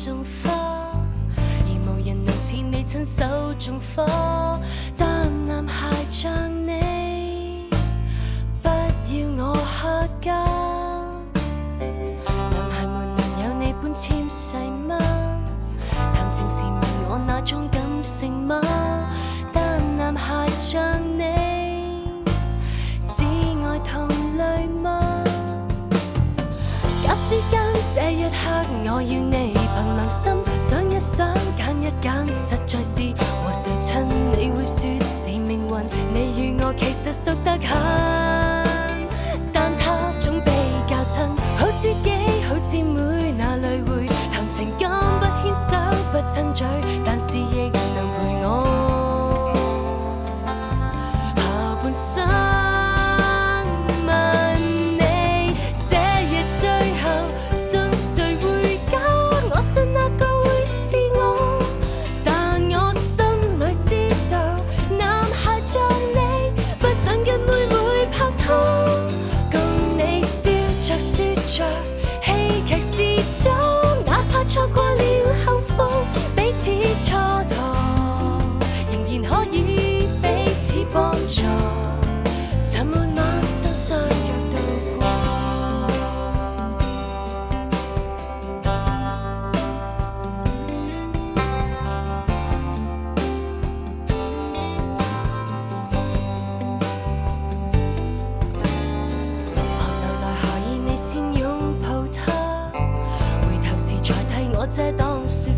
種花，而無人能似你親手種花。但男孩像你，不要我客家。男孩們能有你般纖細嗎？談情時問我那種感性嗎？但男孩像你，只愛同類嗎？假使間這一刻我要你憑良心想一想揀一揀，實在是和誰親你會說是命運。你與我其實熟得很，但他總比較親，好知己好姊妹哪裏會談情感不牽手不親嘴，但是亦能陪我下半生。錯過了幸福，彼此蹉跎，仍然可以彼此幫助，沉悶晚上相約度過。寒流來夏意，你先擁抱他，回頭時才替我遮擋雪